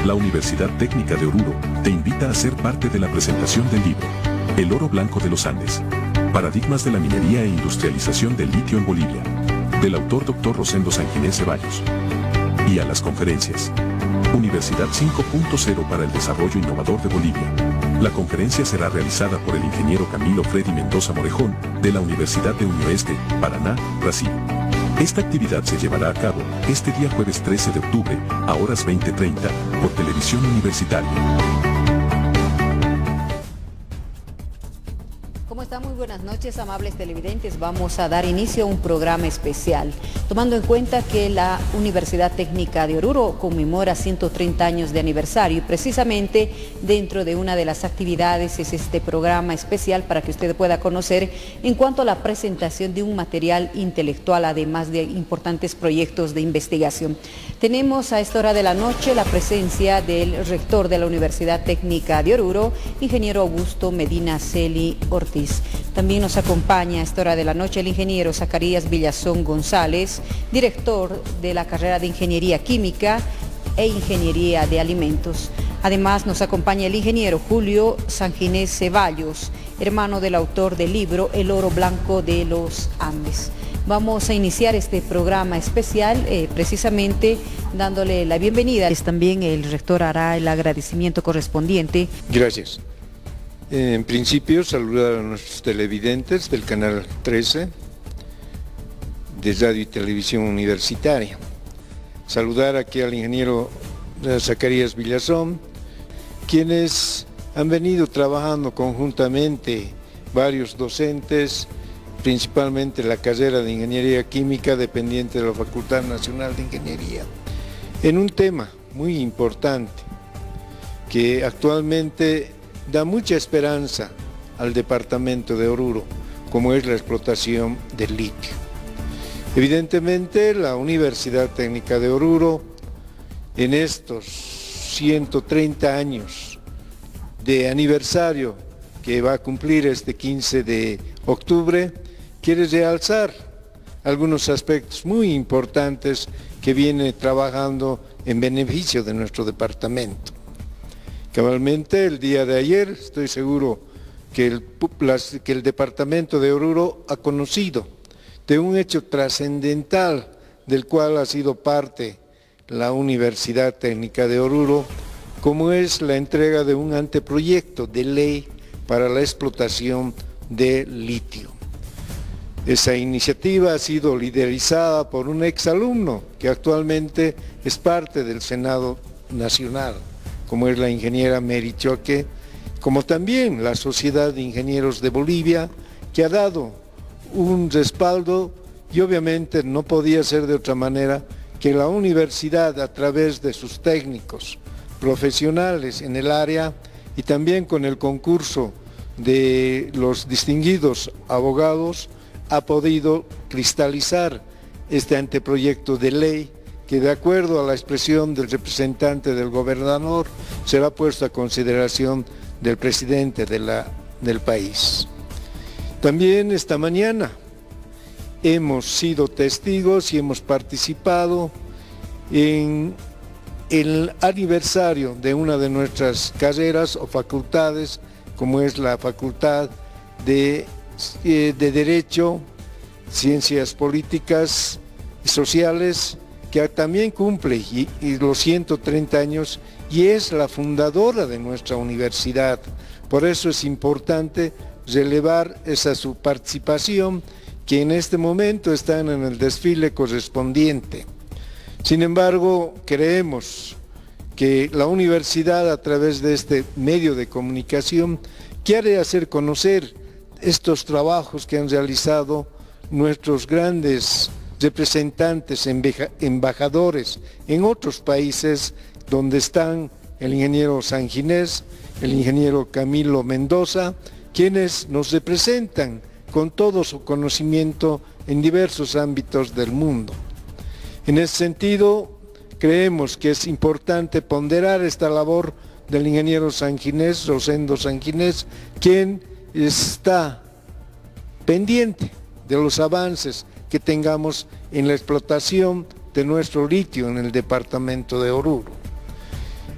La Universidad Técnica de Oruro te invita a ser parte de la presentación del libro El oro blanco de los Andes. Paradigmas de la minería e industrialización del litio en Bolivia, del autor Dr. Rosendo Sanginés Ceballos. Y a las conferencias. Universidad 5.0 para el desarrollo innovador de Bolivia. La conferencia será realizada por el ingeniero Camilo Freddy Mendoza Morejón, de la Universidad de Unioeste, Paraná, Brasil. Esta actividad se llevará a cabo este día jueves 13 de octubre, a horas 20:30, por Televisión Universitaria. ¿Cómo están? Muy buenas noches, amables televidentes. Vamos a dar inicio a un programa especial, tomando en cuenta que la Universidad Técnica de Oruro conmemora 130 años de aniversario y precisamente dentro de una de las actividades es este programa especial para que usted pueda conocer en cuanto a la presentación de un material intelectual, además de importantes proyectos de investigación. Tenemos a esta hora de la noche la presencia del rector de la Universidad Técnica de Oruro, ingeniero Augusto Medina Celi Ortiz. También nos acompaña a esta hora de la noche el ingeniero Zacarías Villazón González, director de la carrera de Ingeniería Química e Ingeniería de Alimentos. Además nos acompaña el ingeniero Julio Sanginés Ceballos, hermano del autor del libro El oro blanco de los Andes. Vamos a iniciar este programa especial precisamente dándole la bienvenida. También el rector hará el agradecimiento correspondiente. Gracias. En principio, saludar a nuestros televidentes del Canal 13 de Radio y Televisión Universitaria. Saludar aquí al ingeniero Zacarías Villazón, quienes han venido trabajando conjuntamente varios docentes, principalmente la carrera de Ingeniería Química dependiente de la Facultad Nacional de Ingeniería, en un tema muy importante que actualmente da mucha esperanza al departamento de Oruro, como es la explotación del litio. Evidentemente, la Universidad Técnica de Oruro, en estos 130 años de aniversario que va a cumplir este 15 de octubre, quiere realzar algunos aspectos muy importantes que viene trabajando en beneficio de nuestro departamento. Cabalmente, el día de ayer, estoy seguro que el departamento de Oruro ha conocido de un hecho trascendental del cual ha sido parte la Universidad Técnica de Oruro, como es la entrega de un anteproyecto de ley para la explotación de litio. Esa iniciativa ha sido liderizada por un exalumno que actualmente es parte del Senado Nacional, como es la ingeniera Mary Choque, como también la Sociedad de Ingenieros de Bolivia, que ha dado un respaldo y obviamente no podía ser de otra manera que la universidad, a través de sus técnicos profesionales en el área y también con el concurso de los distinguidos abogados, ha podido cristalizar este anteproyecto de ley que, de acuerdo a la expresión del representante del gobernador, será puesto a consideración del presidente del país. También esta mañana hemos sido testigos y hemos participado en el aniversario de una de nuestras carreras o facultades, como es la Facultad de Derecho, Ciencias Políticas y Sociales, que también cumple y los 130 años y es la fundadora de nuestra universidad. Por eso es importante relevar esa su participación, que en este momento están en el desfile correspondiente. Sin embargo, creemos que la universidad, a través de este medio de comunicación, quiere hacer conocer estos trabajos que han realizado nuestros grandes representantes, embajadores en otros países, donde están el ingeniero Sanginés, el ingeniero Camilo Mendoza, quienes nos representan con todo su conocimiento en diversos ámbitos del mundo. En ese sentido, creemos que es importante ponderar esta labor del ingeniero Sanginés, Rosendo Sanginés, quien está pendiente de los avances que tengamos en la explotación de nuestro litio en el departamento de Oruro.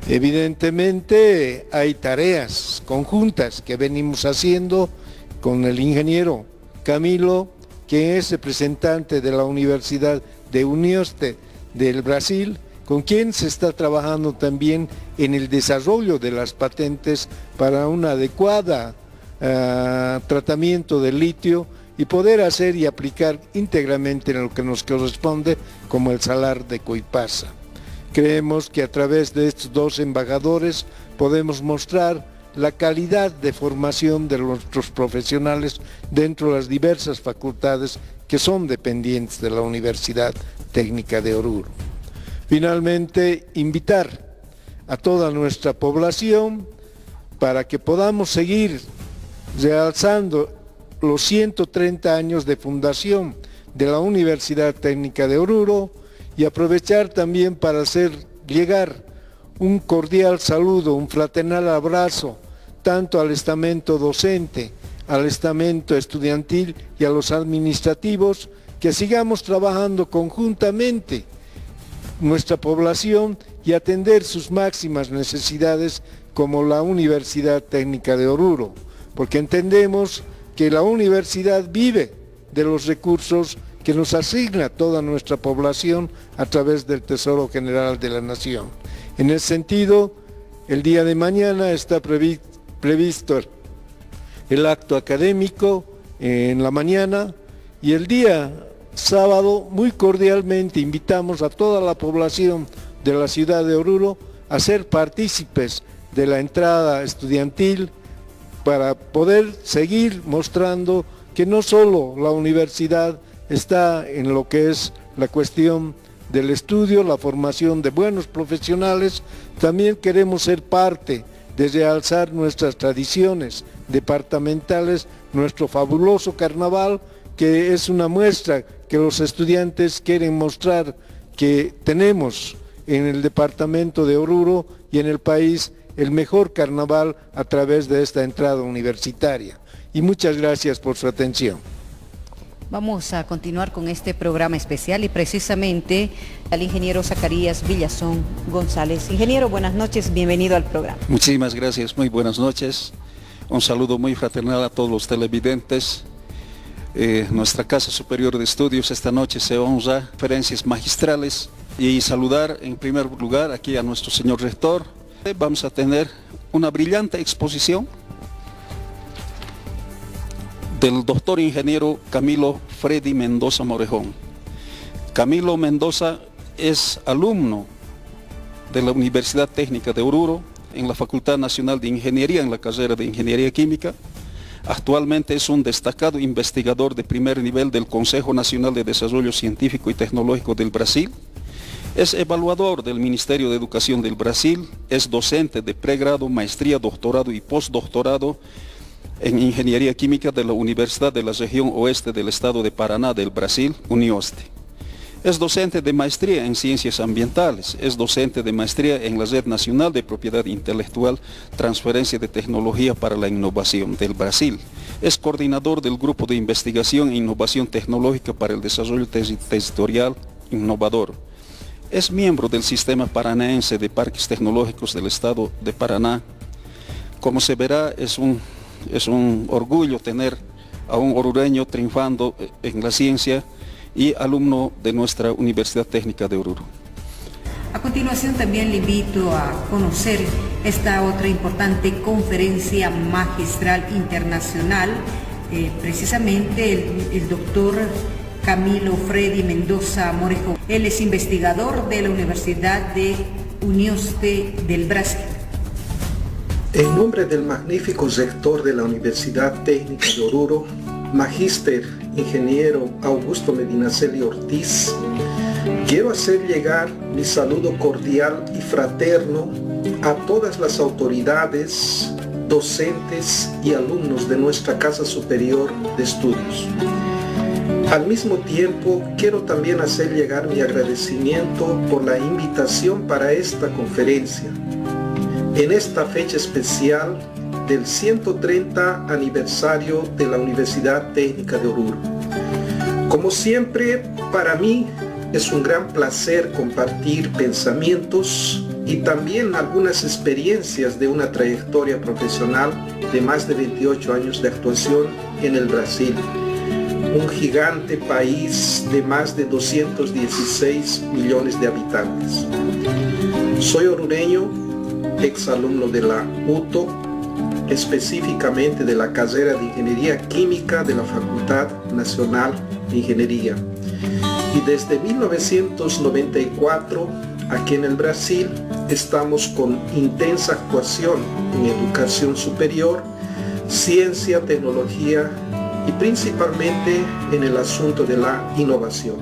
Evidentemente hay tareas conjuntas que venimos haciendo con el ingeniero Camilo, que es representante de la Universidad de Unioste del Brasil, con quien se está trabajando también en el desarrollo de las patentes para un adecuado tratamiento del litio y poder hacer y aplicar íntegramente en lo que nos corresponde como el salar de Coipasa. Creemos que a través de estos dos embajadores podemos mostrar la calidad de formación de nuestros profesionales dentro de las diversas facultades que son dependientes de la Universidad Técnica de Oruro. Finalmente, invitar a toda nuestra población para que podamos seguir realzando los 130 años de fundación de la Universidad Técnica de Oruro y aprovechar también para hacer llegar un cordial saludo, un fraternal abrazo, tanto al estamento docente, al estamento estudiantil y a los administrativos, que sigamos trabajando conjuntamente nuestra población y atender sus máximas necesidades como la Universidad Técnica de Oruro, porque entendemos que la universidad vive de los recursos que nos asigna toda nuestra población a través del Tesoro General de la Nación. En ese sentido, el día de mañana está previsto el acto académico en la mañana y el día sábado muy cordialmente invitamos a toda la población de la ciudad de Oruro a ser partícipes de la entrada estudiantil para poder seguir mostrando que no solo la universidad está en lo que es la cuestión del estudio, la formación de buenos profesionales, también queremos ser parte de realzar nuestras tradiciones departamentales, nuestro fabuloso carnaval, que es una muestra que los estudiantes quieren mostrar que tenemos en el departamento de Oruro y en el país el mejor carnaval a través de esta entrada universitaria. Y muchas gracias por su atención. Vamos a continuar con este programa especial y precisamente al ingeniero Zacarías Villazón González. Ingeniero, buenas noches, bienvenido al programa. Muchísimas gracias, muy buenas noches. Un saludo muy fraternal a todos los televidentes. Nuestra Casa Superior de Estudios esta noche se honra conferencias magistrales y saludar en primer lugar aquí a nuestro señor rector. Vamos a tener una brillante exposición del doctor ingeniero Camilo Freddy Mendoza Morejón. Camilo Mendoza es alumno de la Universidad Técnica de Oruro en la Facultad Nacional de Ingeniería en la carrera de Ingeniería Química. Actualmente es un destacado investigador de primer nivel del Consejo Nacional de Desarrollo Científico y Tecnológico del Brasil. Es evaluador del Ministerio de Educación del Brasil, es docente de pregrado, maestría, doctorado y postdoctorado en Ingeniería Química de la Universidad de la Región Oeste del Estado de Paraná del Brasil, Unioste. Es docente de maestría en Ciencias Ambientales, es docente de maestría en la Red Nacional de Propiedad Intelectual, Transferencia de Tecnología para la Innovación del Brasil. Es coordinador del Grupo de Investigación e Innovación Tecnológica para el Desarrollo Territorial Innovador. Es miembro del Sistema Paranaense de Parques Tecnológicos del Estado de Paraná. Como se verá, es un orgullo tener a un orureño triunfando en la ciencia y alumno de nuestra Universidad Técnica de Oruro. A continuación también le invito a conocer esta otra importante conferencia magistral internacional, precisamente el doctor Camilo Freddy Mendoza Morejón. Él es investigador de la Universidad de Unioste del Brasil. En nombre del magnífico rector de la Universidad Técnica de Oruro, Magíster Ingeniero Augusto Medinaceli Ortiz, quiero hacer llegar mi saludo cordial y fraterno a todas las autoridades, docentes y alumnos de nuestra Casa Superior de Estudios. Al mismo tiempo, quiero también hacer llegar mi agradecimiento por la invitación para esta conferencia, en esta fecha especial del 130 aniversario de la Universidad Técnica de Oruro. Como siempre, para mí es un gran placer compartir pensamientos y también algunas experiencias de una trayectoria profesional de más de 28 años de actuación en el Brasil, un gigante país de más de 216 millones de habitantes. Soy orureño, exalumno de la UTO, específicamente de la carrera de Ingeniería Química de la Facultad Nacional de Ingeniería. Y desde 1994, aquí en el Brasil, estamos con intensa actuación en educación superior, ciencia, tecnología y principalmente en el asunto de la innovación.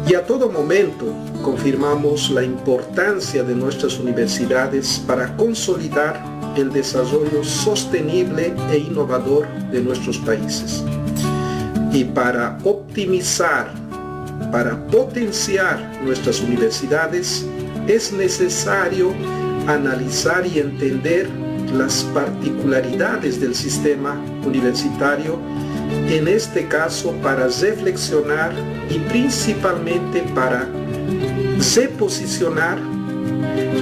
Y a todo momento confirmamos la importancia de nuestras universidades para consolidar el desarrollo sostenible e innovador de nuestros países. Y para optimizar, para potenciar nuestras universidades, es necesario analizar y entender las particularidades del sistema universitario, en este caso para reflexionar y principalmente para reposicionar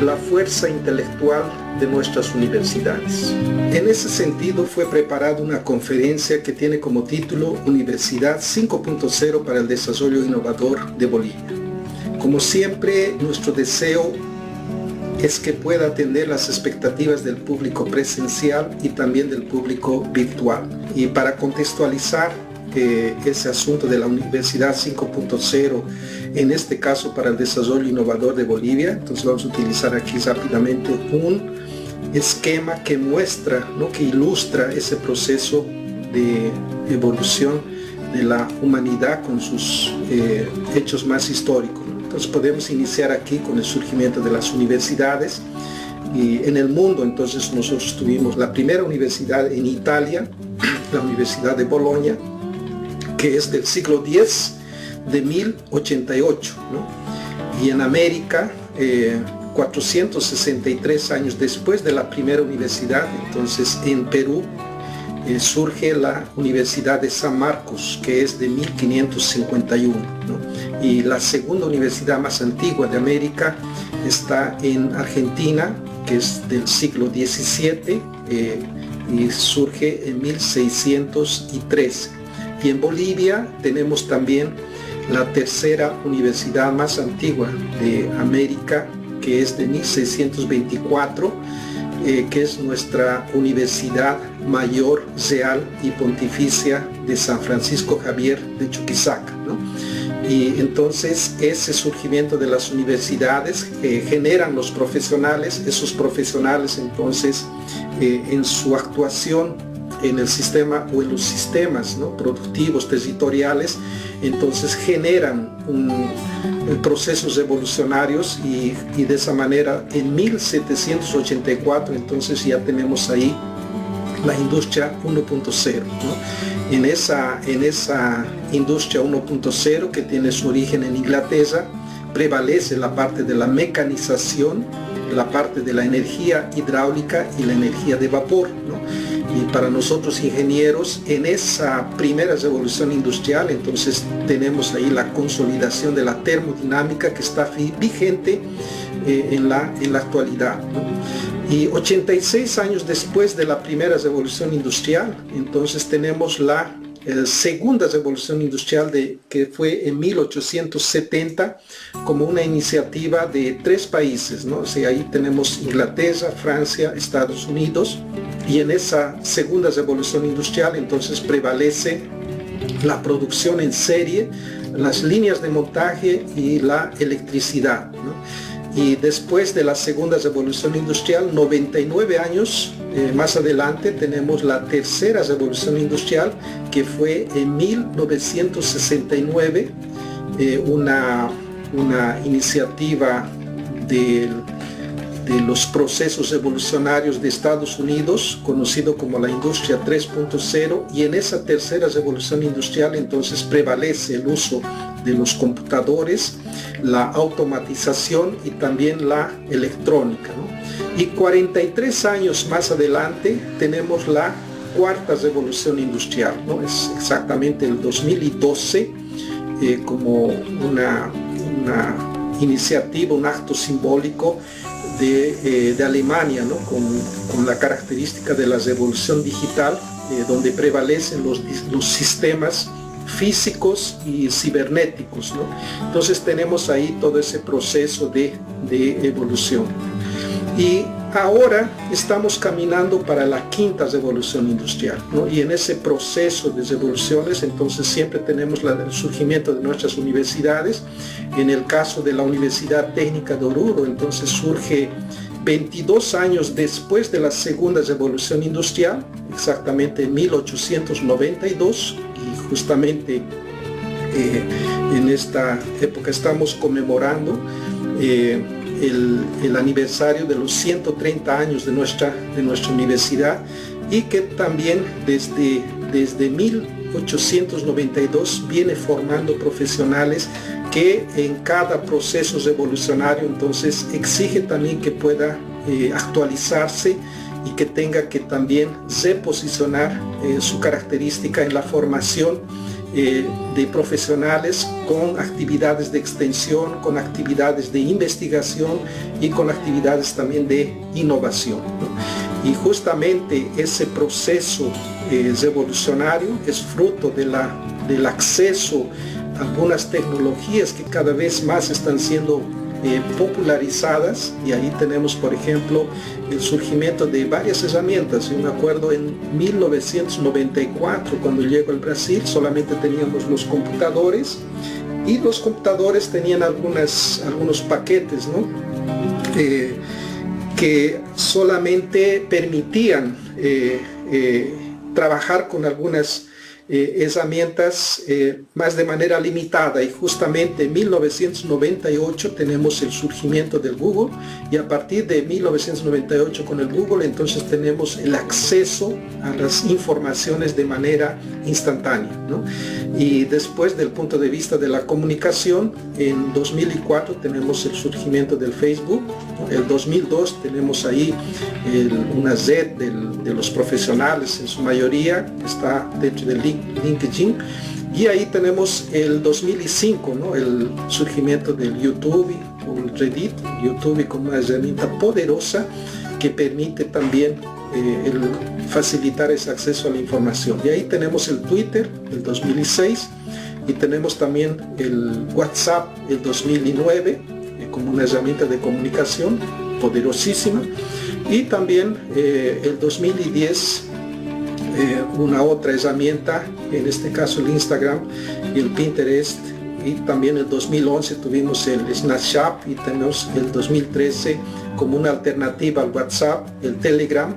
la fuerza intelectual de nuestras universidades. En ese sentido fue preparada una conferencia que tiene como título Universidad 5.0 para el desarrollo innovador de Bolivia. Como siempre, nuestro deseo es que pueda atender las expectativas del público presencial y también del público virtual. Y para contextualizar ese asunto de la Universidad 5.0, en este caso para el desarrollo innovador de Bolivia, entonces vamos a utilizar aquí rápidamente un esquema que muestra, ¿no?, que ilustra ese proceso de evolución de la humanidad con sus hechos más históricos, ¿no? Entonces podemos iniciar aquí con el surgimiento de las universidades. Y en el mundo, entonces, nosotros tuvimos la primera universidad en Italia, la Universidad de Bolonia, que es del siglo X, de 1088, ¿no? Y en América, 463 años después de la primera universidad, entonces en Perú, surge la Universidad de San Marcos, que es de 1551, ¿no? Y la segunda universidad más antigua de América está en Argentina, que es del siglo XVII, y surge en 1613. Y en Bolivia tenemos también la tercera universidad más antigua de América, que es de 1624, que es nuestra Universidad Mayor Real y Pontificia de San Francisco Javier de Chuquisaca, ¿no? Y entonces ese surgimiento de las universidades generan los profesionales, esos profesionales entonces en su actuación en el sistema o en los sistemas, ¿no?, productivos, territoriales, entonces generan procesos evolucionarios y de esa manera en 1784 entonces ya tenemos ahí la industria 1.0, ¿no? En esa industria 1.0 que tiene su origen en Inglaterra, prevalece la parte de la mecanización, la parte de la energía hidráulica y la energía de vapor, ¿no? Y para nosotros ingenieros, en esa primera revolución industrial, entonces tenemos ahí la consolidación de la termodinámica que está vigente en la actualidad, ¿no? Y 86 años después de la primera revolución industrial, entonces tenemos la segunda revolución industrial que fue en 1870 como una iniciativa de 3 países, ¿no? O sea, ahí tenemos Inglaterra, Francia, Estados Unidos, y en esa segunda revolución industrial entonces prevalece la producción en serie, las líneas de montaje y la electricidad, ¿no? Y después de la segunda revolución industrial, 99 años más adelante, tenemos la tercera revolución industrial, que fue en 1969, una iniciativa de los procesos evolucionarios de Estados Unidos, conocido como la industria 3.0, y en esa tercera revolución industrial entonces prevalece el uso de los computadores, la automatización y también la electrónica, ¿no? Y 43 años más adelante tenemos la cuarta revolución industrial, ¿no? Es exactamente el 2012, como una iniciativa, un acto simbólico de Alemania, ¿no? con la característica de la revolución digital, donde prevalecen los sistemas físicos y cibernéticos, ¿no? Entonces tenemos ahí todo ese proceso de evolución. Y ahora estamos caminando para la quinta revolución industrial, ¿no? Y en ese proceso de revoluciones, entonces siempre tenemos el surgimiento de nuestras universidades. En el caso de la Universidad Técnica de Oruro, entonces surge 22 años después de la segunda revolución industrial, exactamente en 1892, y justamente en esta época estamos conmemorando el aniversario de los 130 años de nuestra universidad, y que también desde 1892 viene formando profesionales que en cada proceso revolucionario entonces exige también que pueda actualizarse y que tenga que también reposicionar su característica en la formación de profesionales con actividades de extensión, con actividades de investigación y con actividades también de innovación, ¿no? Y justamente ese proceso revolucionario es fruto del acceso a algunas tecnologías que cada vez más están siendo popularizadas, y ahí tenemos, por ejemplo, el surgimiento de varias herramientas. Yo me acuerdo en 1994, cuando llego al Brasil, solamente teníamos los computadores, y los computadores tenían algunos paquetes, ¿no? Que solamente permitían trabajar con algunas herramientas más de manera limitada, y justamente en 1998 tenemos el surgimiento del Google, y a partir de 1998 con el Google entonces tenemos el acceso a las informaciones de manera instantánea, ¿no? Y después, del punto de vista de la comunicación, en 2004 tenemos el surgimiento del Facebook, ¿no? El 2002 tenemos ahí una red de los profesionales, en su mayoría está dentro del LinkedIn, y ahí tenemos el 2005, ¿no? El surgimiento del YouTube o el Reddit. YouTube como una herramienta poderosa que permite también facilitar ese acceso a la información. Y ahí tenemos el Twitter, el 2006, y tenemos también el WhatsApp, el 2009, como una herramienta de comunicación poderosísima, y también el 2010 una otra herramienta, en este caso el Instagram y el Pinterest, y también el 2011 tuvimos el Snapchat, y tenemos el 2013 como una alternativa al WhatsApp, el Telegram,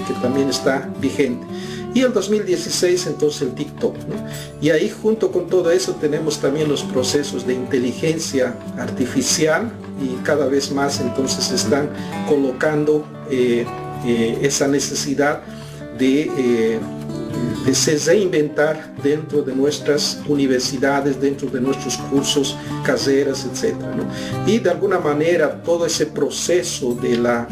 que también está vigente, y el 2016 entonces el TikTok, ¿no? Y ahí, junto con todo eso, tenemos también los procesos de inteligencia artificial, y cada vez más entonces están colocando esa necesidad de se reinventar dentro de nuestras universidades, dentro de nuestros cursos, carreras, etc., ¿no? Y de alguna manera todo ese proceso de la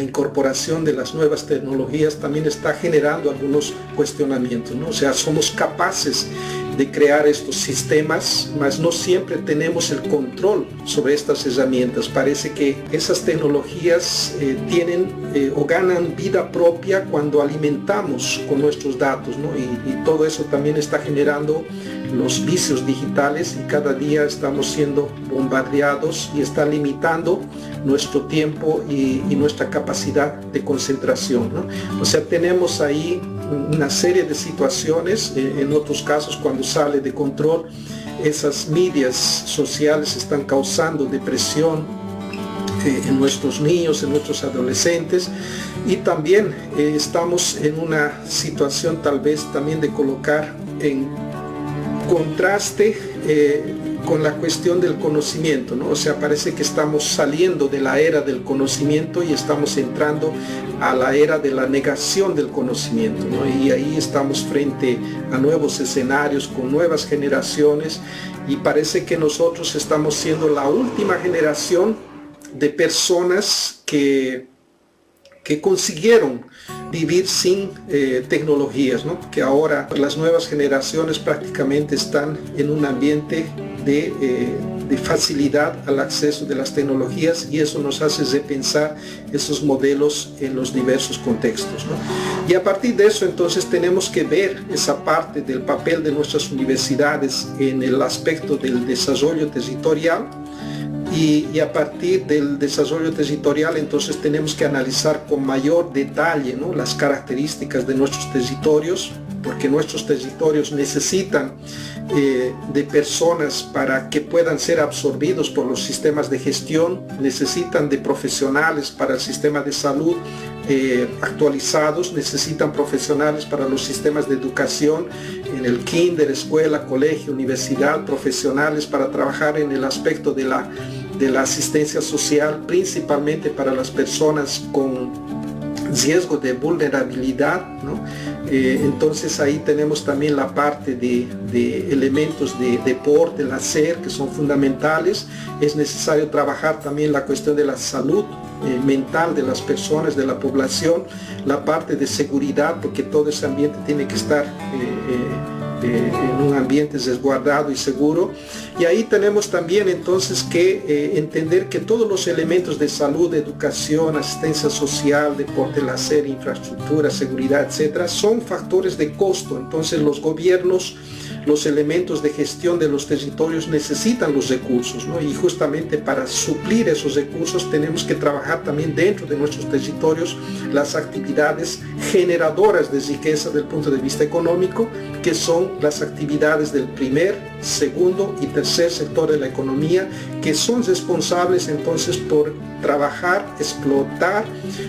incorporación de las nuevas tecnologías también está generando algunos cuestionamientos, ¿no? O sea, somos capaces de crear estos sistemas, mas no siempre tenemos el control sobre estas herramientas. Parece que esas tecnologías tienen o ganan vida propia cuando alimentamos con nuestros datos, ¿no? Y todo eso también está generando los vicios digitales, y cada día estamos siendo bombardeados, y está limitando nuestro tiempo y nuestra capacidad de concentración, ¿no? O sea, tenemos ahí una serie de situaciones. En otros casos, cuando sale de control, esas medias sociales están causando depresión en nuestros niños, en nuestros adolescentes, y también estamos en una situación tal vez también de colocar en contraste con la cuestión del conocimiento, ¿no? O sea, parece que estamos saliendo de la era del conocimiento y estamos entrando a la era de la negación del conocimiento, ¿no? Y ahí estamos frente a nuevos escenarios, con nuevas generaciones, y parece que nosotros estamos siendo la última generación de personas que consiguieron vivir sin tecnologías, ¿no? Que ahora las nuevas generaciones prácticamente están en un ambiente de facilidad al acceso de las tecnologías, y eso nos hace repensar esos modelos en los diversos contextos, ¿no? Y a partir de eso entonces tenemos que ver esa parte del papel de nuestras universidades en el aspecto del desarrollo territorial, y a partir del desarrollo territorial entonces tenemos que analizar con mayor detalle, ¿no?, las características de nuestros territorios, porque nuestros territorios necesitan de personas para que puedan ser absorbidos por los sistemas de gestión, necesitan de profesionales para el sistema de salud actualizados, necesitan profesionales para los sistemas de educación, en el kinder, escuela, colegio, universidad, profesionales para trabajar en el aspecto de la asistencia social, principalmente para las personas con riesgo de vulnerabilidad, ¿no? Entonces ahí tenemos también la parte de elementos de deporte, el hacer, que son fundamentales. Es necesario trabajar también la cuestión de la salud mental de las personas, de la población, la parte de seguridad, porque todo ese ambiente tiene que estar en un ambiente resguardado y seguro. Y ahí tenemos también entonces que entender que todos los elementos de salud, educación, asistencia social, deporte, placer, infraestructura, seguridad, etcétera, son factores de costo. Entonces los gobiernos, los elementos de gestión de los territorios necesitan los recursos, ¿no? Y justamente para suplir esos recursos tenemos que trabajar también dentro de nuestros territorios las actividades generadoras de riqueza desde el punto de vista económico, que son las actividades del primer, segundo y tercer sector de la economía, que son responsables entonces por trabajar, explotar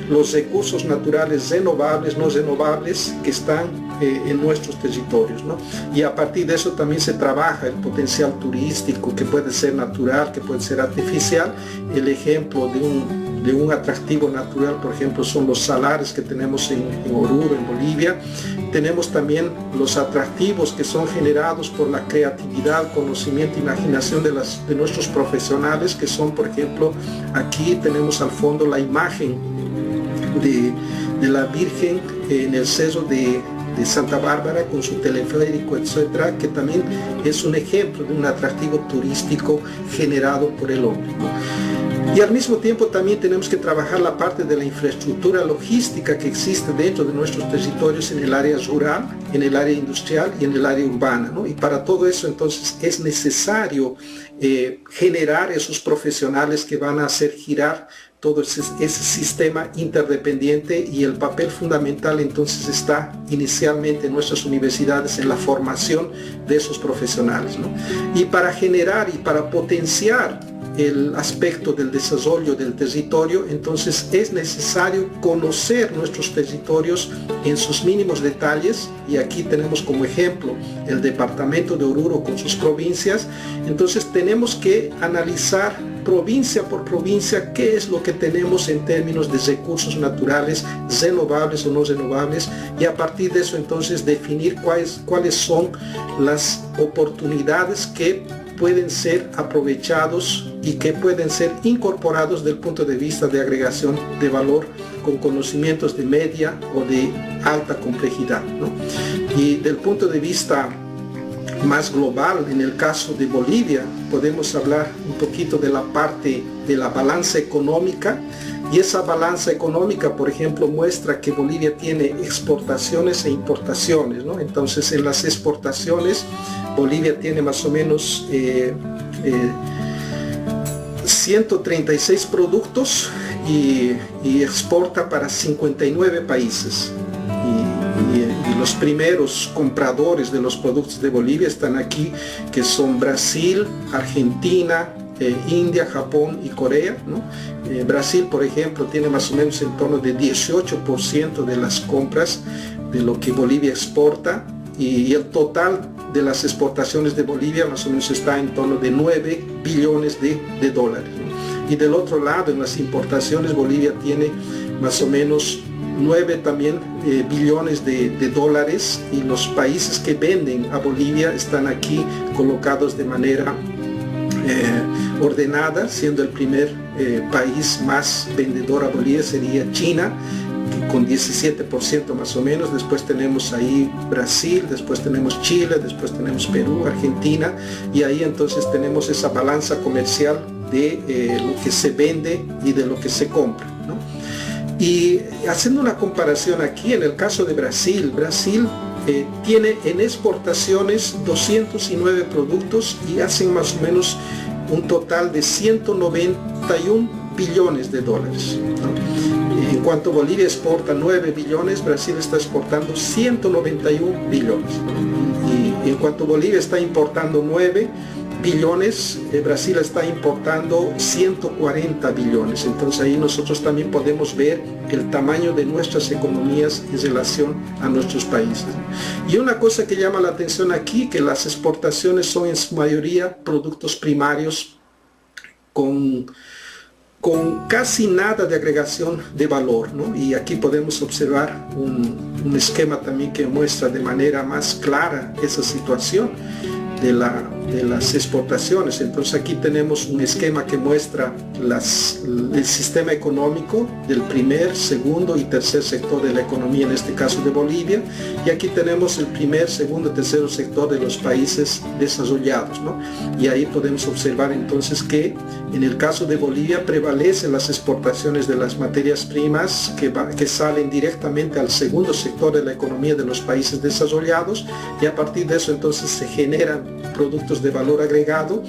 los recursos naturales renovables, no renovables, que están en nuestros territorios, ¿no? Y a partir de eso también se trabaja el potencial turístico, que puede ser natural, que puede ser artificial. El ejemplo de un atractivo natural, por ejemplo, son los salares que tenemos en Oruro, en Bolivia. Tenemos también los atractivos que son generados por la creatividad, conocimiento, imaginación de nuestros profesionales, que son, por ejemplo, aquí tenemos al fondo la imagen de la Virgen en el cerro de Santa Bárbara con su teleférico, etcétera, que también es un ejemplo de un atractivo turístico generado por el hombre, ¿no? Y al mismo tiempo también tenemos que trabajar la parte de la infraestructura logística que existe dentro de nuestros territorios en el área rural, en el área industrial y en el área urbana, ¿no? Y para todo eso entonces es necesario generar esos profesionales que van a hacer girar todo ese sistema interdependiente, y el papel fundamental entonces está inicialmente en nuestras universidades en la formación de esos profesionales, ¿no? Y para generar y para potenciar el aspecto del desarrollo del territorio, entonces es necesario conocer nuestros territorios en sus mínimos detalles, y aquí tenemos como ejemplo el departamento de Oruro con sus provincias. Entonces tenemos que analizar provincia por provincia qué es lo que tenemos en términos de recursos naturales, renovables o no renovables, y a partir de eso entonces definir cuáles son las oportunidades que pueden ser aprovechados y que pueden ser incorporados desde el punto de vista de agregación de valor con conocimientos de media o de alta complejidad, ¿no? Y del punto de vista más global, en el caso de Bolivia, podemos hablar un poquito de la parte de la balanza económica, y esa balanza económica, por ejemplo, muestra que Bolivia tiene exportaciones e importaciones, ¿no? Entonces, en las exportaciones, Bolivia tiene más o menos 136 productos y exporta para 59 países. Y los primeros compradores de los productos de Bolivia están aquí, que son Brasil, Argentina, India, Japón y Corea, ¿no? Brasil, por ejemplo, tiene más o menos en torno de 18% de las compras de lo que Bolivia exporta, y el total de las exportaciones de Bolivia más o menos está en torno de 9 billones de dólares, ¿no? Y del otro lado, en las importaciones, Bolivia tiene más o menos 9 también billones de dólares, y los países que venden a Bolivia están aquí colocados de manera ordenada, siendo el primer país más vendedor a Bolivia sería China, con 17% más o menos. Después tenemos ahí Brasil, después tenemos Chile, después tenemos Perú, Argentina, y ahí entonces tenemos esa balanza comercial de lo que se vende y de lo que se compra, ¿no? Y haciendo una comparación aquí, en el caso de Brasil, tiene en exportaciones 209 productos y hacen más o menos un total de 191 billones de dólares, ¿no? En cuanto Bolivia exporta 9 billones, Brasil está exportando 191 billones. Y en cuanto Bolivia está importando 9 billones, Brasil está importando 140 billones. Entonces ahí nosotros también podemos ver el tamaño de nuestras economías en relación a nuestros países. Y una cosa que llama la atención aquí, que las exportaciones son en su mayoría productos primarios con casi nada de agregación de valor, ¿no? Y aquí podemos observar un esquema también que muestra de manera más clara esa situación de las exportaciones. Entonces aquí tenemos un esquema que muestra el sistema económico del primer, segundo y tercer sector de la economía, en este caso de Bolivia, y aquí tenemos el primer, segundo y tercer sector de los países desarrollados, ¿no? Y ahí podemos observar entonces que en el caso de Bolivia prevalecen las exportaciones de las materias primas que salen directamente al segundo sector de la economía de los países desarrollados, y a partir de eso entonces se generan productos de valor agregado.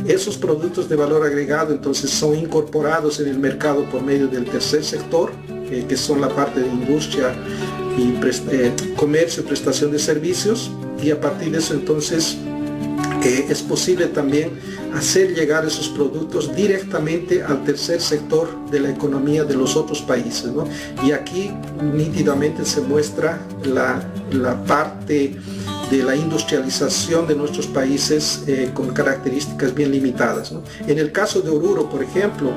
Esos productos de valor agregado entonces son incorporados en el mercado por medio del tercer sector, que son la parte de industria y comercio y prestación de servicios, y a partir de eso entonces es posible también hacer llegar esos productos directamente al tercer sector de la economía de los otros países, ¿no? Y aquí nítidamente se muestra la parte de la industrialización de nuestros países con características bien limitadas, ¿no? En el caso de Oruro, por ejemplo,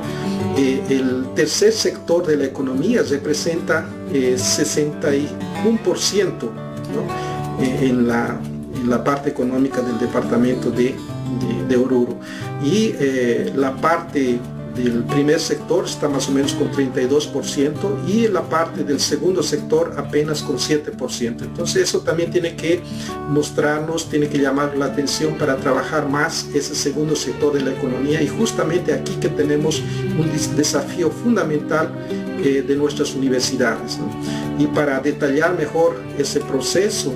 el tercer sector de la economía representa 61%, ¿no? En la parte económica del departamento de Oruro, y la parte del primer sector está más o menos con 32% y la parte del segundo sector apenas con 7%. Entonces eso también tiene que mostrarnos, tiene que llamar la atención para trabajar más ese segundo sector de la economía, y justamente aquí que tenemos un desafío fundamental de nuestras universidades, ¿no? Y para detallar mejor ese proceso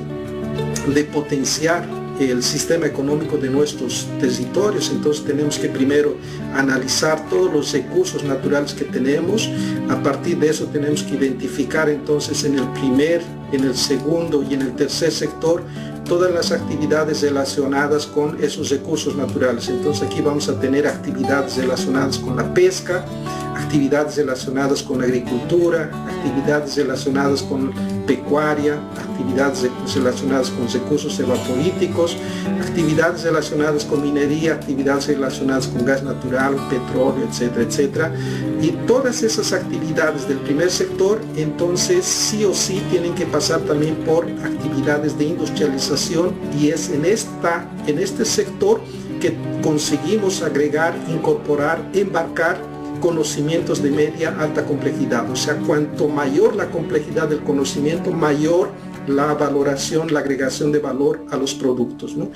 de potenciar el sistema económico de nuestros territorios, entonces tenemos que primero analizar todos los recursos naturales que tenemos. A partir de eso tenemos que identificar entonces en el primer, en el segundo y en el tercer sector todas las actividades relacionadas con esos recursos naturales. Entonces aquí vamos a tener actividades relacionadas con la pesca, actividades relacionadas con la agricultura, actividades relacionadas con pecuaria, actividades relacionadas con recursos evaporíticos, actividades relacionadas con minería, actividades relacionadas con gas natural, petróleo, etcétera, etcétera. Y todas esas actividades del primer sector, entonces sí o sí tienen que pasar también por actividades de industrialización, y es en este sector que conseguimos agregar, incorporar, embarcar conocimientos de media alta complejidad. O sea, cuanto mayor la complejidad del conocimiento, mayor la valoración, la agregación de valor a los productos, ¿no?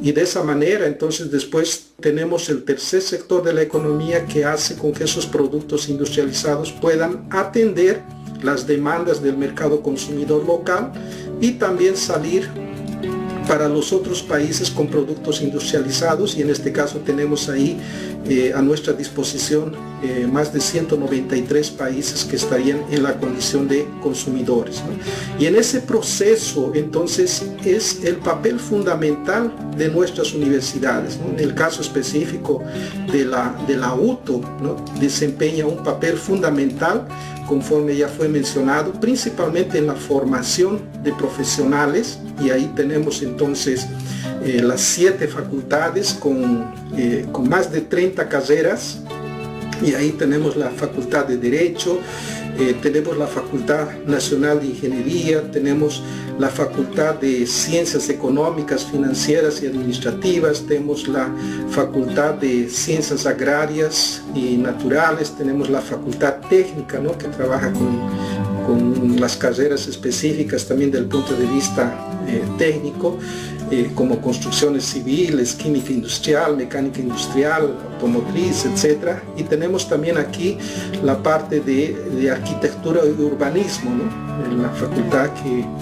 Y de esa manera entonces después tenemos el tercer sector de la economía que hace con que esos productos industrializados puedan atender las demandas del mercado consumidor local y también salir para los otros países con productos industrializados, y en este caso tenemos ahí a nuestra disposición más de 193 países que estarían en la condición de consumidores, ¿no? Y en ese proceso entonces es el papel fundamental de nuestras universidades, ¿no? En el caso específico de la UTO, ¿no? Desempeña un papel fundamental, conforme ya fue mencionado, principalmente en la formación de profesionales, y ahí tenemos entonces las 7 facultades con más de 30 carreras, y ahí tenemos la Facultad de Derecho, tenemos la Facultad Nacional de Ingeniería, tenemos la Facultad de Ciencias Económicas, Financieras y Administrativas, tenemos la Facultad de Ciencias Agrarias y Naturales, tenemos la Facultad Técnica, ¿no? Que trabaja con con las carreras específicas también del punto de vista técnico, como construcciones civiles, química industrial, mecánica industrial, automotriz, etc. Y tenemos también aquí la parte de arquitectura y urbanismo, ¿no? En la facultad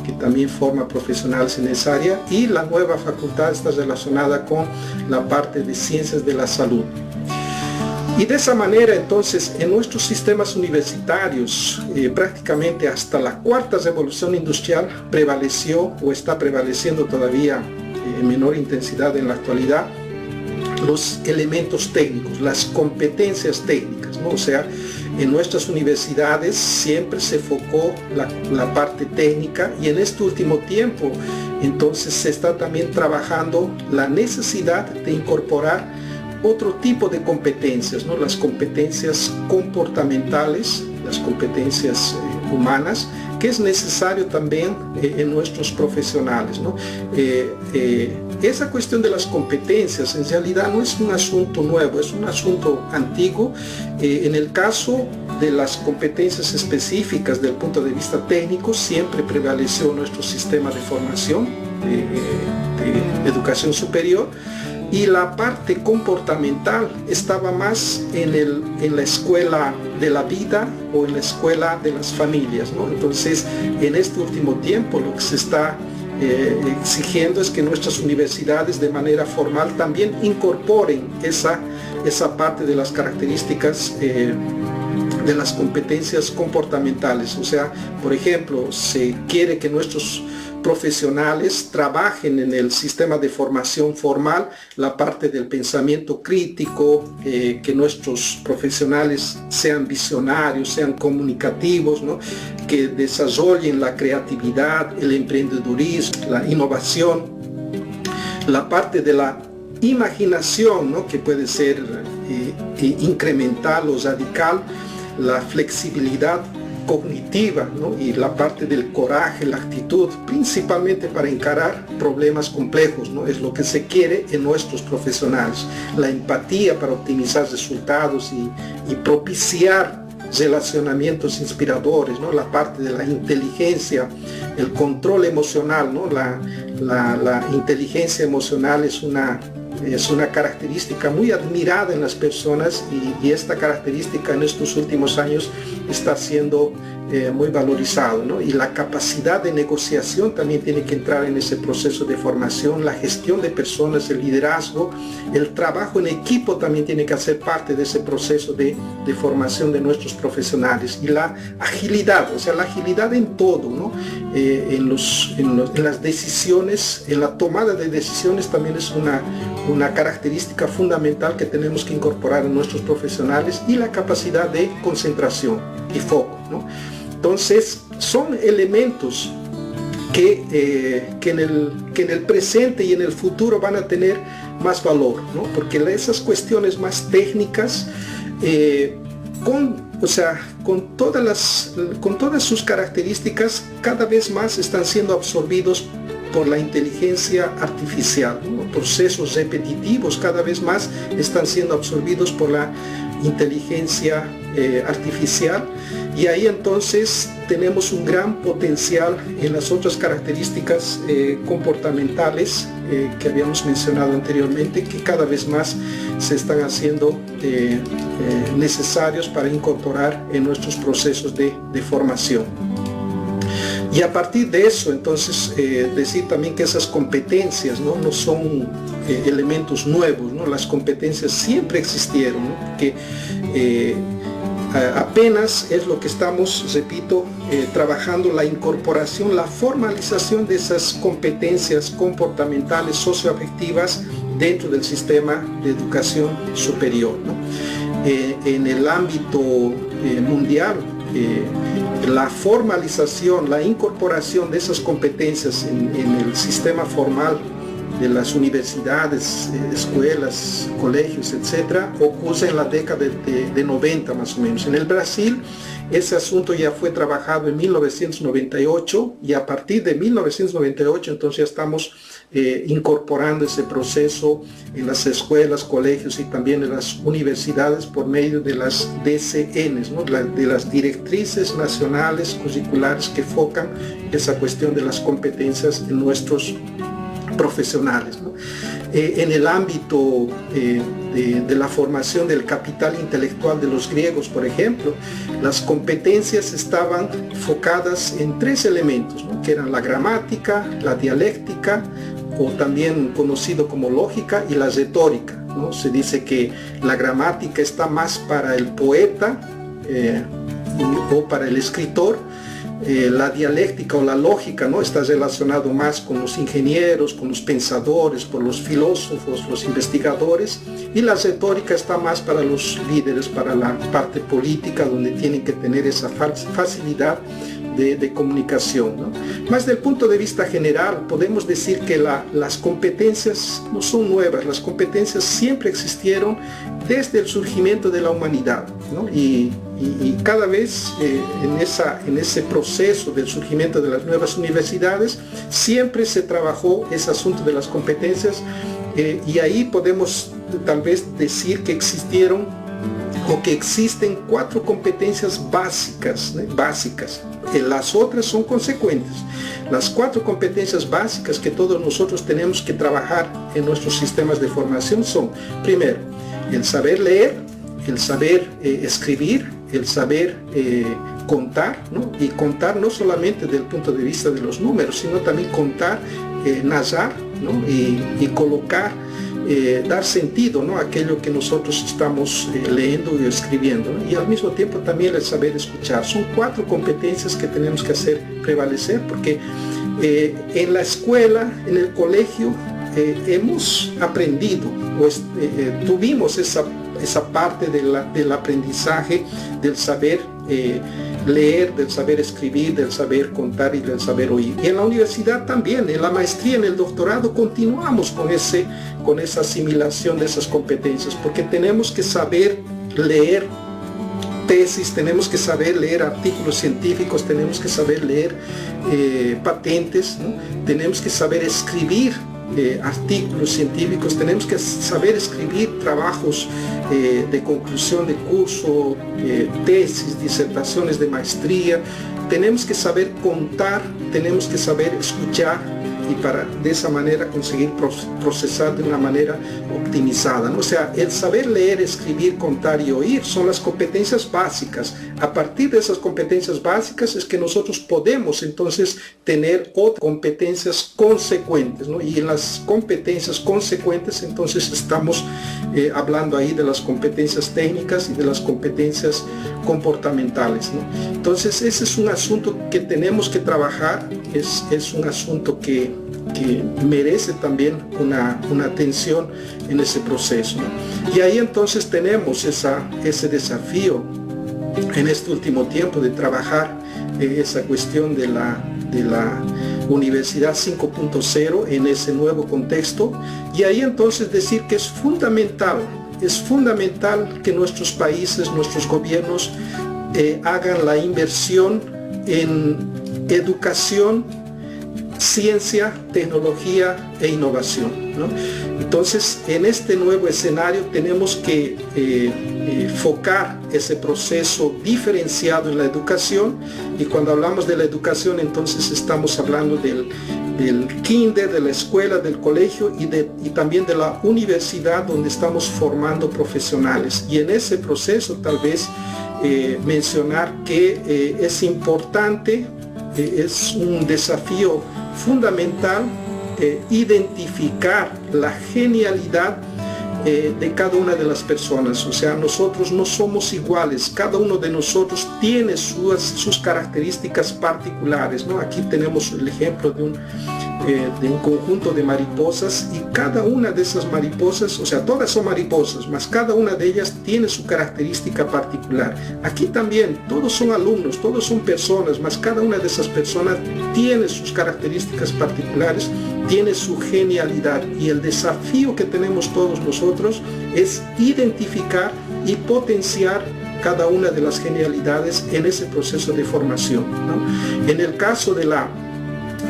que también forma profesionales en esa área, y la nueva facultad está relacionada con la parte de ciencias de la salud. Y de esa manera, entonces, en nuestros sistemas universitarios, prácticamente hasta la cuarta revolución industrial prevaleció, o está prevaleciendo todavía en menor intensidad en la actualidad, los elementos técnicos, las competencias técnicas, ¿no? O sea, en nuestras universidades siempre se enfocó la parte técnica, y en este último tiempo, entonces, se está también trabajando la necesidad de incorporar otro tipo de competencias, ¿no? Las competencias comportamentales, las competencias humanas, que es necesario también en nuestros profesionales, ¿no? Esa cuestión de las competencias en realidad no es un asunto nuevo, es un asunto antiguo. En el caso de las competencias específicas del punto de vista técnico, siempre prevaleció nuestro sistema de formación, de educación superior, y la parte comportamental estaba más en la escuela de la vida o en la escuela de las familias, ¿no? Entonces, en este último tiempo lo que se está exigiendo es que nuestras universidades de manera formal también incorporen esa parte de las características de las competencias comportamentales. O sea, por ejemplo, se quiere que nuestros profesionales trabajen en el sistema de formación formal la parte del pensamiento crítico, que nuestros profesionales sean visionarios, sean comunicativos, ¿no? Que desarrollen la creatividad, el emprendedurismo, la innovación, la parte de la imaginación, ¿no? Que puede ser incremental o radical, la flexibilidad cognitiva, ¿no? Y la parte del coraje, la actitud, principalmente para encarar problemas complejos, ¿no? Es lo que se quiere en nuestros profesionales. La empatía para optimizar resultados y propiciar relacionamientos inspiradores, ¿no? La parte de la inteligencia, el control emocional, ¿no? La inteligencia emocional es una característica muy admirada en las personas, y esta característica en estos últimos años está siendo muy valorizado, ¿no? Y la capacidad de negociación también tiene que entrar en ese proceso de formación, la gestión de personas, el liderazgo, el trabajo en equipo también tiene que hacer parte de ese proceso de formación de nuestros profesionales, y la agilidad, o sea, la agilidad en todo, ¿no? En las decisiones, en la tomada de decisiones también es una característica fundamental que tenemos que incorporar en nuestros profesionales, y la capacidad de concentración y foco, ¿no? Entonces, son elementos que en el presente y en el futuro van a tener más valor, ¿no? Porque esas cuestiones más técnicas, con todas sus características, cada vez más están siendo absorbidos por la inteligencia artificial, ¿no? Procesos repetitivos cada vez más están siendo absorbidos por la inteligencia artificial, y ahí entonces tenemos un gran potencial en las otras características comportamentales que habíamos mencionado anteriormente, que cada vez más se están haciendo necesarios para incorporar en nuestros procesos de formación. Y a partir de eso, entonces, decir también que esas competencias no son elementos nuevos, ¿no? Las competencias siempre existieron, ¿no? Porque apenas es lo que estamos, repito, trabajando la incorporación, la formalización de esas competencias comportamentales, socioafectivas dentro del sistema de educación superior, ¿no? En el ámbito mundial, la formalización, la incorporación de esas competencias en el sistema formal de las universidades, escuelas, colegios, etcétera, ocurre en la década de 90 más o menos. En el Brasil, ese asunto ya fue trabajado en 1998, y a partir de 1998 entonces ya estamos incorporando ese proceso en las escuelas, colegios y también en las universidades por medio de las DCNs, ¿no? De las directrices nacionales curriculares que enfocan esa cuestión de las competencias en nuestros profesionales, ¿no? En el ámbito de la formación del capital intelectual de los griegos, por ejemplo, las competencias estaban enfocadas en 3 elementos, ¿no? Que eran la gramática, la dialéctica, o también conocido como lógica, y la retórica, ¿no? Se dice que la gramática está más para el poeta o para el escritor. La dialéctica o la lógica, ¿no? Está relacionado más con los ingenieros, con los pensadores, por los filósofos, los investigadores, y la retórica está más para los líderes, para la parte política, donde tienen que tener esa facilidad de comunicación, ¿no? Más del punto de vista general, podemos decir que las competencias no son nuevas, las competencias siempre existieron desde el surgimiento de la humanidad, ¿no? Y cada vez en ese proceso del surgimiento de las nuevas universidades, siempre se trabajó ese asunto de las competencias, y ahí podemos tal vez decir que existieron o que existen 4 competencias básicas, ¿no? Las otras son consecuentes. Las 4 competencias básicas que todos nosotros tenemos que trabajar en nuestros sistemas de formación son, primero, el saber leer, el saber escribir, el saber contar, ¿no? Y contar no solamente desde el punto de vista de los números, sino también contar, narrar, ¿no? Y colocar, dar sentido, ¿no? A aquello que nosotros estamos leyendo y escribiendo, ¿no? Y al mismo tiempo también el saber escuchar. Son 4 competencias que tenemos que hacer prevalecer, porque en la escuela, en el colegio, hemos aprendido, tuvimos esa parte del aprendizaje, del saber leer, del saber escribir, del saber contar y del saber oír. Y en la universidad también, en la maestría, en el doctorado, continuamos con esa asimilación de esas competencias, porque tenemos que saber leer tesis, tenemos que saber leer artículos científicos, tenemos que saber leer patentes, ¿no? Tenemos que saber escribir artículos científicos, tenemos que saber escribir trabajos de conclusión de curso, tesis, disertaciones de maestría, tenemos que saber contar, tenemos que saber escuchar, y para de esa manera conseguir procesar de una manera optimizada, ¿no? O sea, el saber leer, escribir, contar y oír son las competencias básicas. A partir de esas competencias básicas es que nosotros podemos entonces tener otras competencias consecuentes, ¿no? Y en las competencias consecuentes entonces estamos hablando ahí de las competencias técnicas y de las competencias comportamentales, ¿no? Entonces ese es un asunto que tenemos que trabajar, es un asunto que merece también una atención en ese proceso, ¿no? Y ahí entonces tenemos ese desafío en este último tiempo de trabajar esa cuestión de la Universidad 5.0 en ese nuevo contexto, y ahí entonces decir que es fundamental que nuestros países, nuestros gobiernos hagan la inversión en educación, ciencia, tecnología e innovación, ¿no? Entonces, en este nuevo escenario tenemos que enfocar ese proceso diferenciado en la educación, y cuando hablamos de la educación entonces estamos hablando del kinder, de la escuela, del colegio y también de la universidad, donde estamos formando profesionales. Y en ese proceso tal vez mencionar que es importante, es un desafío fundamental identificar la genialidad de cada una de las personas. O sea, nosotros no somos iguales, cada uno de nosotros tiene sus características particulares, ¿no? Aquí tenemos el ejemplo de un conjunto de mariposas, y cada una de esas mariposas, o sea, todas son mariposas, mas cada una de ellas tiene su característica particular. Aquí también todos son alumnos, todos son personas, mas cada una de esas personas tiene sus características particulares, tiene su genialidad, y el desafío que tenemos todos nosotros es identificar y potenciar cada una de las genialidades en ese proceso de formación, ¿no? En el caso de la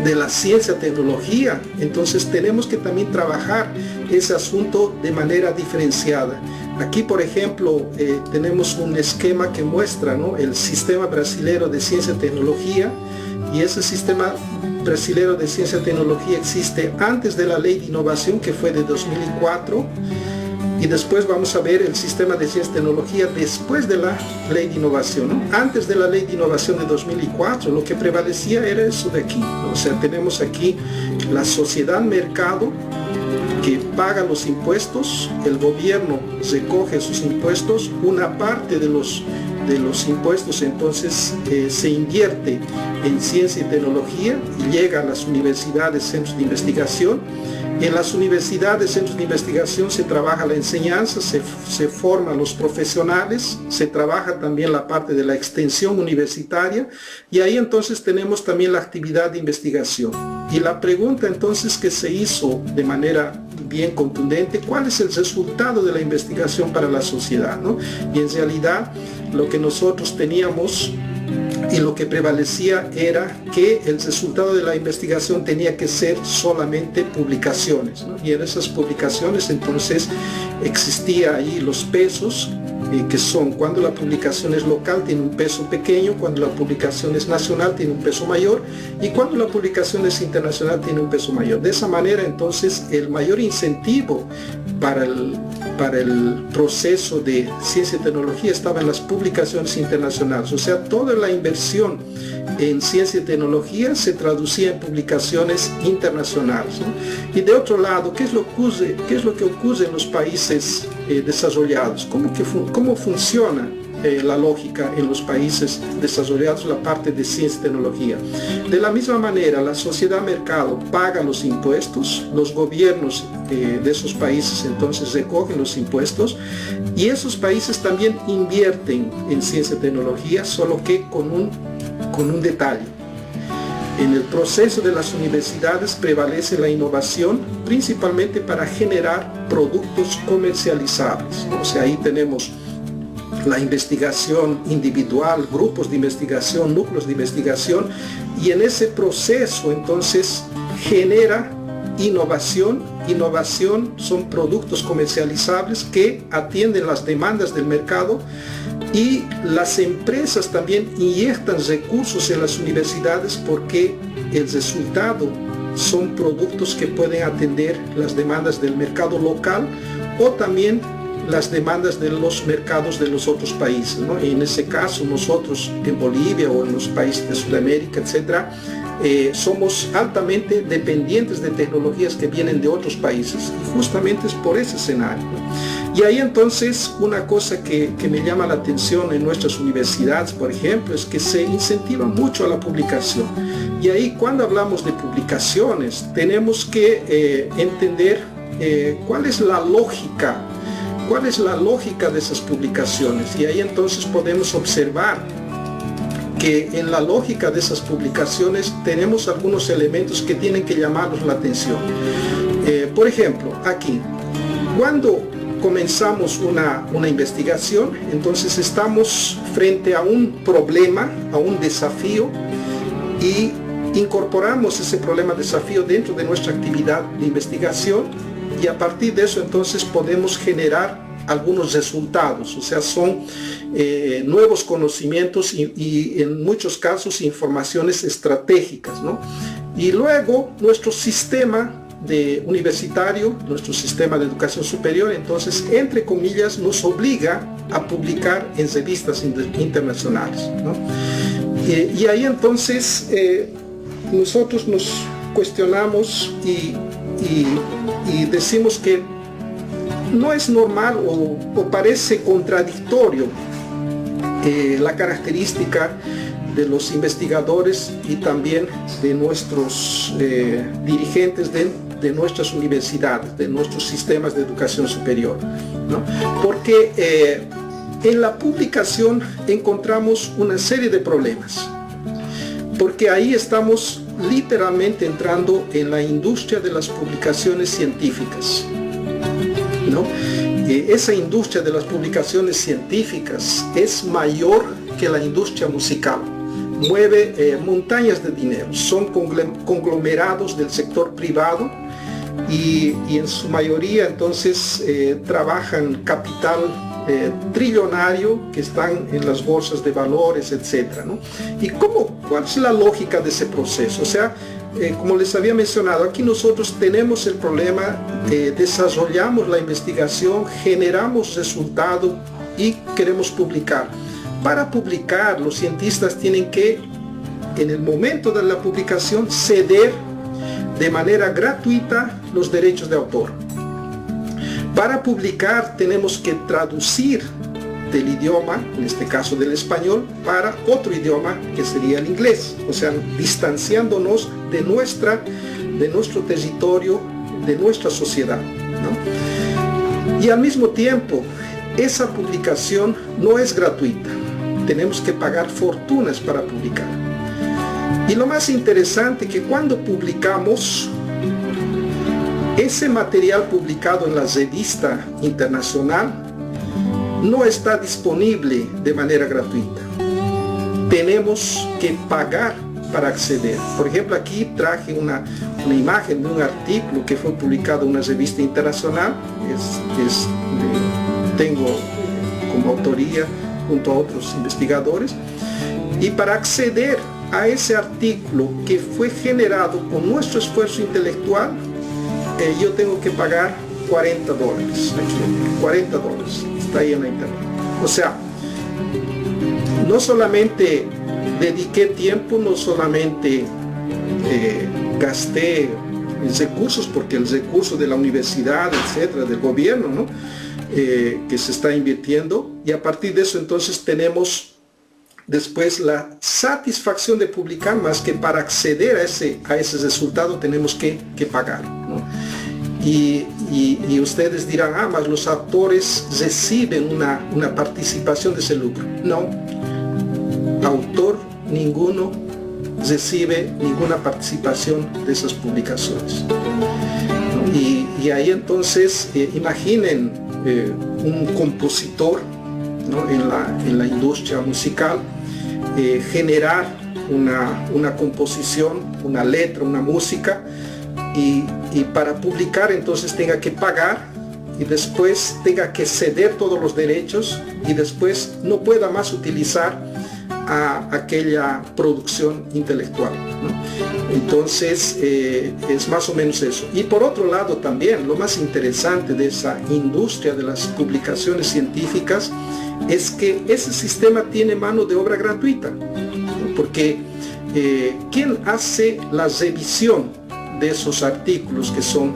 de la ciencia, tecnología. Entonces tenemos que también trabajar ese asunto de manera diferenciada. Aquí, por ejemplo, tenemos un esquema que muestra, ¿no?, el sistema brasileño de ciencia y tecnología, y ese sistema brasileño de ciencia y tecnología existe antes de la ley de innovación, que fue de 2004, y después vamos a ver el sistema de ciencia y tecnología después de la ley de innovación, ¿no? Antes de la ley de innovación de 2004, lo que prevalecía era eso de aquí, ¿no? O sea, tenemos aquí la sociedad mercado que paga los impuestos, el gobierno recoge sus impuestos, una parte de los impuestos entonces se invierte en ciencia y tecnología y llega a las universidades, centros de investigación. En las universidades, centros de investigación se trabaja la enseñanza, se forman los profesionales, se trabaja también la parte de la extensión universitaria, y ahí entonces tenemos también la actividad de investigación. Y la pregunta entonces que se hizo de manera bien contundente, ¿cuál es el resultado de la investigación para la sociedad, ¿no? Y en realidad lo que nosotros teníamos y lo que prevalecía era que el resultado de la investigación tenía que ser solamente publicaciones, ¿no? Y en esas publicaciones entonces existía ahí los pesos, que son cuando la publicación es local tiene un peso pequeño, cuando la publicación es nacional tiene un peso mayor, y cuando la publicación es internacional tiene un peso mayor. De esa manera entonces el mayor incentivo para el proceso de ciencia y tecnología estaba en las publicaciones internacionales. O sea, toda la inversión en ciencia y tecnología se traducía en publicaciones internacionales, ¿no? Y de otro lado, ¿qué es lo que ocurre en los países desarrollados? ¿Cómo funciona la lógica en los países desarrollados, la parte de ciencia y tecnología? De la misma manera, la sociedad mercado paga los impuestos, los gobiernos de esos países entonces recogen los impuestos, y esos países también invierten en ciencia y tecnología, solo que con un detalle. En el proceso de las universidades prevalece la innovación, principalmente para generar productos comercializables. O sea, ahí tenemos la investigación individual, grupos de investigación, núcleos de investigación, y en ese proceso entonces genera innovación. Innovación son productos comercializables que atienden las demandas del mercado, y las empresas también inyectan recursos en las universidades porque el resultado son productos que pueden atender las demandas del mercado local o también las demandas de los mercados de los otros países, ¿no? Y en ese caso nosotros en Bolivia o en los países de Sudamérica, etcétera, somos altamente dependientes de tecnologías que vienen de otros países, y justamente es por ese escenario, ¿no? Y ahí entonces una cosa que me llama la atención en nuestras universidades, por ejemplo, es que se incentiva mucho a la publicación. Y ahí cuando hablamos de publicaciones tenemos que entender cuál es la lógica de esas publicaciones. Y ahí entonces podemos observar que en la lógica de esas publicaciones tenemos algunos elementos que tienen que llamarnos la atención. Por ejemplo, aquí, cuando comenzamos una investigación, entonces estamos frente a un problema, a un desafío, y incorporamos ese problema, desafío dentro de nuestra actividad de investigación, y a partir de eso entonces podemos generar algunos resultados, o sea, son nuevos conocimientos y en muchos casos informaciones estratégicas, ¿no? Y luego nuestro sistema universitario, nuestro sistema de educación superior, entonces, entre comillas, nos obliga a publicar en revistas internacionales, ¿no? Y ahí entonces nosotros nos cuestionamos y decimos que no es normal o parece contradictorio la característica de los investigadores y también de nuestros dirigentes de nuestras universidades, de nuestros sistemas de educación superior, ¿no? Porque en la publicación encontramos una serie de problemas, porque ahí estamos literalmente entrando en la industria de las publicaciones científicas, ¿no? Esa industria de las publicaciones científicas es mayor que la industria musical. mueve montañas de dinero. Son conglomerados del sector privado y en su mayoría entonces trabajan capital trillonario que están en las bolsas de valores, etcétera, ¿no? ¿Y cuál es la lógica de ese proceso? O sea, como les había mencionado, aquí nosotros tenemos el problema, desarrollamos la investigación, generamos resultados y queremos publicar. Para publicar, los cientistas tienen que, en el momento de la publicación, ceder de manera gratuita los derechos de autor. Para publicar tenemos que traducir del idioma, en este caso del español, para otro idioma que sería el inglés, o sea, distanciándonos de nuestro territorio, de nuestra sociedad, ¿no? Y al mismo tiempo, esa publicación no es gratuita, tenemos que pagar fortunas para publicar. Y lo más interesante que cuando publicamos, ese material publicado en la revista internacional no está disponible de manera gratuita. Tenemos que pagar para acceder. Por ejemplo, aquí traje una imagen de un artículo que fue publicado en una revista internacional. Tengo como autoría junto a otros investigadores. Y para acceder a ese artículo que fue generado con nuestro esfuerzo intelectual, yo tengo que pagar $40 aquí, $40, está ahí en la internet. O sea, no solamente dediqué tiempo, no solamente gasté recursos, porque el recurso de la universidad, etcétera, del gobierno, ¿no? Que se está invirtiendo, y a partir de eso entonces tenemos después la satisfacción de publicar, más que para acceder a ese resultado tenemos que pagar, ¿no? Y ustedes dirán, más los autores reciben una participación de ese lucro. No, autor ninguno recibe ninguna participación de esas publicaciones. Y ahí entonces, imaginen un compositor, ¿no? en la industria musical, generar una composición, una letra, una música, y para publicar entonces tenga que pagar y después tenga que ceder todos los derechos y después no pueda más utilizar a aquella producción intelectual, ¿no? Entonces es más o menos eso. Y por otro lado también, lo más interesante de esa industria de las publicaciones científicas es que ese sistema tiene mano de obra gratuita, ¿no? Porque ¿quién hace la revisión de esos artículos que son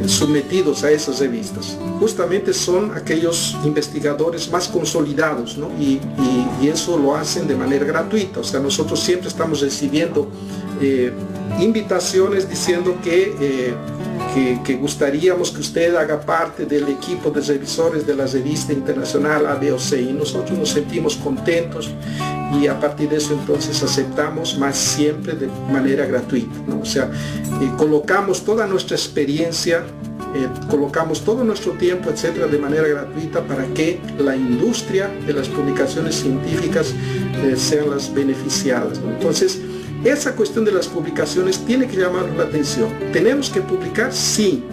sometidos a esas revistas? Justamente son aquellos investigadores más consolidados, ¿no? Y eso lo hacen de manera gratuita. O sea, nosotros siempre estamos recibiendo invitaciones diciendo que gustaríamos que usted haga parte del equipo de revisores de la revista internacional A, B o C, y nosotros nos sentimos contentos y a partir de eso entonces aceptamos, más siempre de manera gratuita, ¿no? O sea, colocamos toda nuestra experiencia, colocamos todo nuestro tiempo, etcétera, de manera gratuita para que la industria de las publicaciones científicas sean las beneficiadas, ¿no? Entonces, esa cuestión de las publicaciones tiene que llamarnos la atención. ¿Tenemos que publicar? Sí,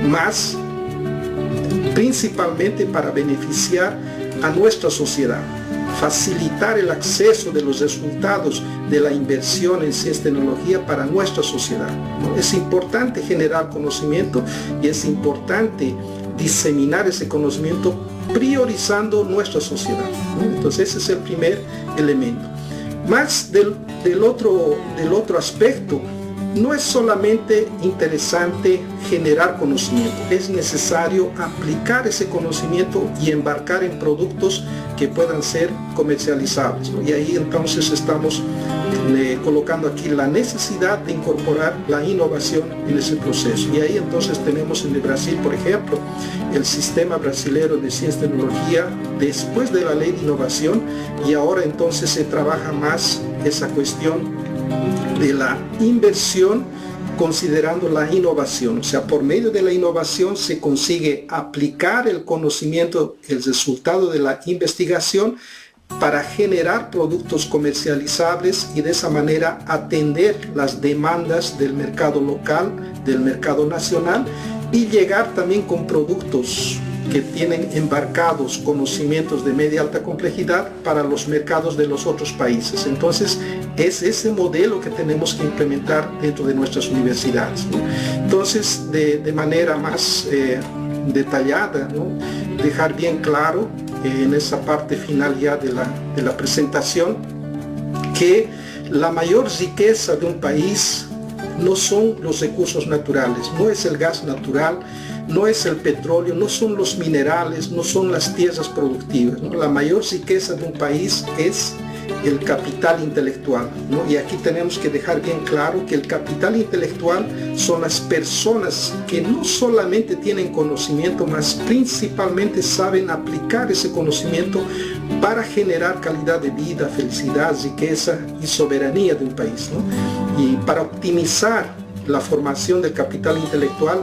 más principalmente para beneficiar a nuestra sociedad, facilitar el acceso de los resultados de la inversión en ciencia y tecnología para nuestra sociedad, ¿no? Es importante generar conocimiento y es importante diseminar ese conocimiento priorizando nuestra sociedad, ¿no? Entonces ese es el primer elemento. Más del otro aspecto, no es solamente interesante generar conocimiento, es necesario aplicar ese conocimiento y embarcar en productos que puedan ser comercializables, ¿no? Y ahí entonces estamos colocando aquí la necesidad de incorporar la innovación en ese proceso. Y ahí entonces tenemos en el Brasil, por ejemplo, el sistema brasilero de ciencia y tecnología después de la ley de innovación, y ahora entonces se trabaja más esa cuestión de la inversión considerando la innovación. O sea, por medio de la innovación se consigue aplicar el conocimiento, el resultado de la investigación para generar productos comercializables y de esa manera atender las demandas del mercado local, del mercado nacional, y llegar también con productos que tienen embarcados conocimientos de media alta complejidad para los mercados de los otros países. Entonces es ese modelo que tenemos que implementar dentro de nuestras universidades, ¿no? Entonces de manera más detallada, ¿no? Dejar bien claro en esa parte final ya de la presentación que la mayor riqueza de un país no son los recursos naturales, no es el gas natural, no es el petróleo, no son los minerales, no son las tierras productivas, ¿no? La mayor riqueza de un país es el capital intelectual, ¿no? Y aquí tenemos que dejar bien claro que el capital intelectual son las personas que no solamente tienen conocimiento, mas principalmente saben aplicar ese conocimiento para generar calidad de vida, felicidad, riqueza y soberanía de un país, ¿no? Y para optimizar la formación del capital intelectual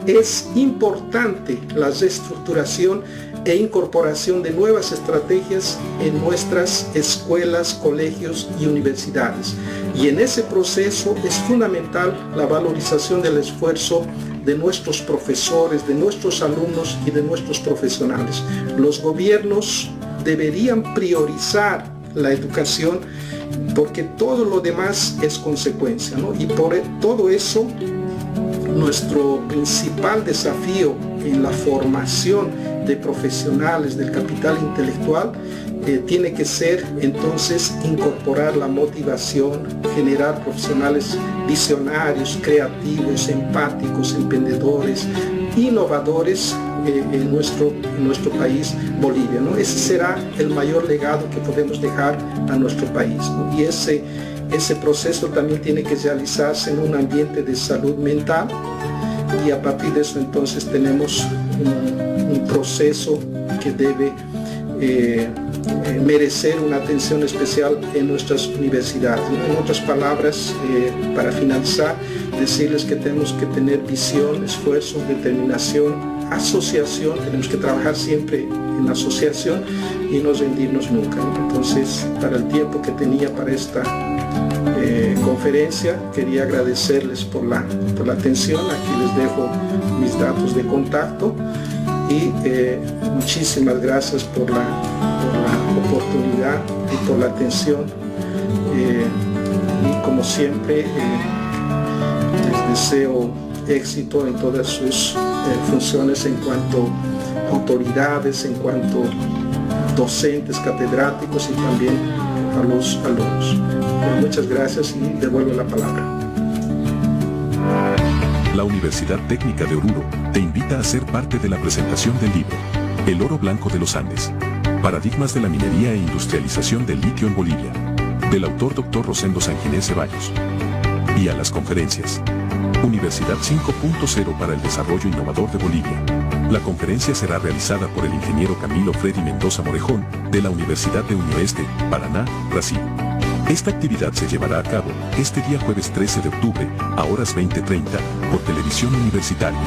es importante la reestructuración e incorporación de nuevas estrategias en nuestras escuelas, colegios y universidades. Y en ese proceso es fundamental la valorización del esfuerzo de nuestros profesores, de nuestros alumnos y de nuestros profesionales. Los gobiernos deberían priorizar la educación porque todo lo demás es consecuencia, ¿no? Y por todo eso, nuestro principal desafío en la formación de profesionales del capital intelectual tiene que ser entonces incorporar la motivación, generar profesionales visionarios, creativos, empáticos, emprendedores, innovadores en nuestro país, Bolivia, ¿no? Ese será el mayor legado que podemos dejar a nuestro país, ¿no? Y ese proceso también tiene que realizarse en un ambiente de salud mental, y a partir de eso entonces tenemos un proceso que debe merecer una atención especial en nuestras universidades, ¿no? En otras palabras, para finalizar, decirles que tenemos que tener visión, esfuerzo, determinación, asociación, tenemos que trabajar siempre en asociación y no rendirnos nunca, ¿no? Entonces, para el tiempo que tenía para esta conferencia, quería agradecerles por la atención. Aquí les dejo mis datos de contacto y muchísimas gracias por la oportunidad y por la atención, y como siempre les deseo éxito en todas sus funciones en cuanto autoridades, en cuanto docentes, catedráticos y también a los alumnos. Muchas gracias y devuelvo la palabra. La Universidad Técnica de Oruro te invita a ser parte de la presentación del libro El oro blanco de los Andes, paradigmas de la minería e industrialización del litio en Bolivia, del autor Dr. Rosendo Sanginés Ceballos, y a las conferencias Universidad 5.0 para el Desarrollo Innovador de Bolivia. La conferencia será realizada por el ingeniero Camilo Freddy Mendoza Morejón, de la Universidad de Unioeste, Paraná, Brasil. Esta actividad se llevará a cabo este día jueves 13 de octubre, a horas 20:30, por Televisión Universitaria.